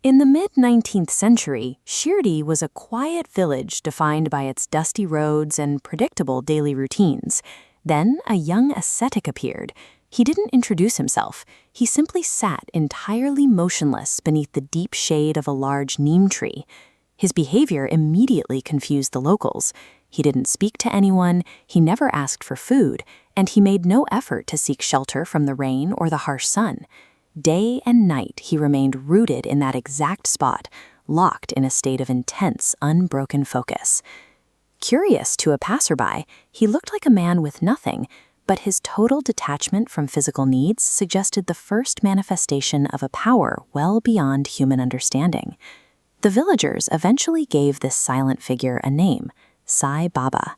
In the mid-19th century, Shirdi was a quiet village defined by its dusty roads and predictable daily routines. Then a young ascetic appeared. He didn't introduce himself. He simply sat entirely motionless beneath the deep shade of a large neem tree. His behavior immediately confused the locals. He didn't speak to anyone, he never asked for food, and he made no effort to seek shelter from the rain or the harsh sun. Day and night he remained rooted in that exact spot, locked in a state of intense, unbroken focus. Curious to a passerby, he looked like a man with nothing, but his total detachment from physical needs suggested the first manifestation of a power well beyond human understanding. The villagers eventually gave this silent figure a name, Sai Baba.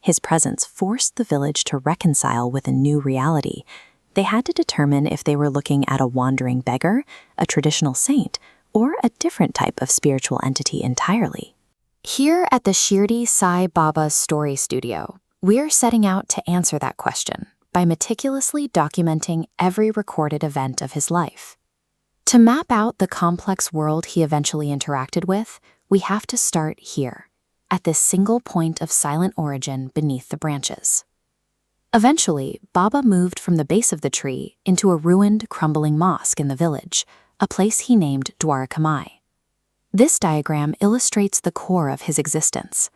His presence forced the village to reconcile with a new reality. They had to determine if they were looking at a wandering beggar, a traditional saint, or a different type of spiritual entity entirely. Here at the Shirdi Sai Baba Story Studio, we're setting out to answer that question by meticulously documenting every recorded event of his life. To map out the complex world he eventually interacted with, we have to start here, at this single point of silent origin beneath the branches. Eventually, Baba moved from the base of the tree into a ruined, crumbling mosque in the village, a place he named Dwarkamai. This diagram illustrates the core of his existence.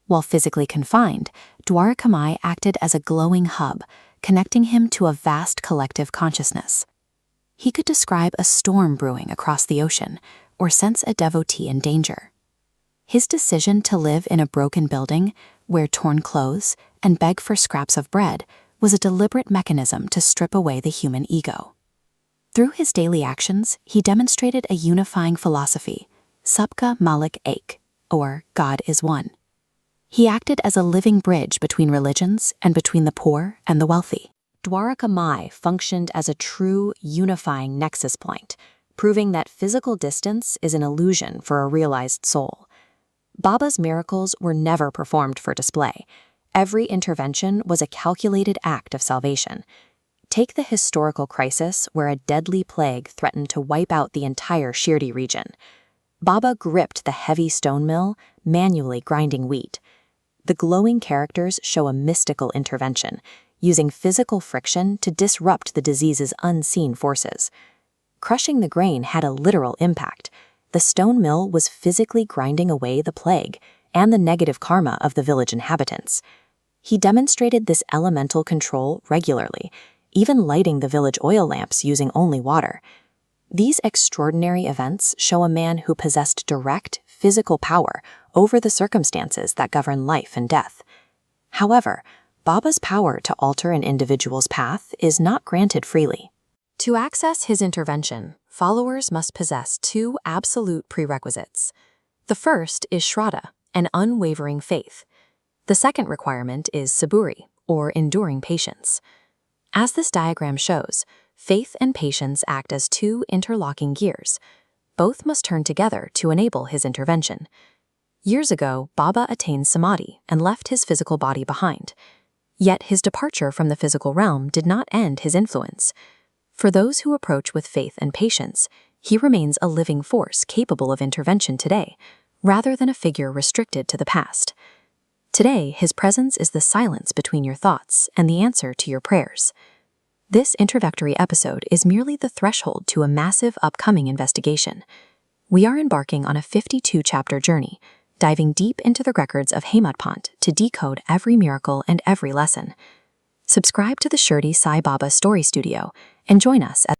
While physically confined, Dwarkamai acted as a glowing hub, connecting him to a vast collective consciousness. He could describe a storm brewing across the ocean, or sense a devotee in danger. His decision to live in a broken building, wear torn clothes, and beg for scraps of bread was a deliberate mechanism to strip away the human ego. Through his daily actions, he demonstrated a unifying philosophy, Sabka Malik Ek, or God is one. He acted as a living bridge between religions and between the poor and the wealthy. Dwarkamai functioned as a true unifying nexus point, proving that physical distance is an illusion for a realized soul. Baba's miracles were never performed for display. Every intervention was a calculated act of salvation. Take the historical crisis where a deadly plague threatened to wipe out the entire Shirdi region. Baba gripped the heavy stone mill, manually grinding wheat. The glowing characters show a mystical intervention, using physical friction to disrupt the disease's unseen forces. Crushing the grain had a literal impact. The stone mill was physically grinding away the plague and the negative karma of the village inhabitants. He demonstrated this elemental control regularly, even lighting the village oil lamps using only water. These extraordinary events show a man who possessed direct, physical power over the circumstances that govern life and death. However, Baba's power to alter an individual's path is not granted freely. To access his intervention, followers must possess two absolute prerequisites. The first is Shraddha, an unwavering faith. The second requirement is Saburi, or enduring patience. As this diagram shows, faith and patience act as two interlocking gears. Both must turn together to enable his intervention. Years ago, Baba attained samadhi and left his physical body behind. Yet his departure from the physical realm did not end his influence. For those who approach with faith and patience, he remains a living force capable of intervention today, rather than a figure restricted to the past. Today, his presence is the silence between your thoughts and the answer to your prayers. This introductory episode is merely the threshold to a massive upcoming investigation. We are embarking on a 52-chapter journey, diving deep into the records of Hemadpant to decode every miracle and every lesson. Subscribe to the Shirdi Sai Baba Story Studio and join us as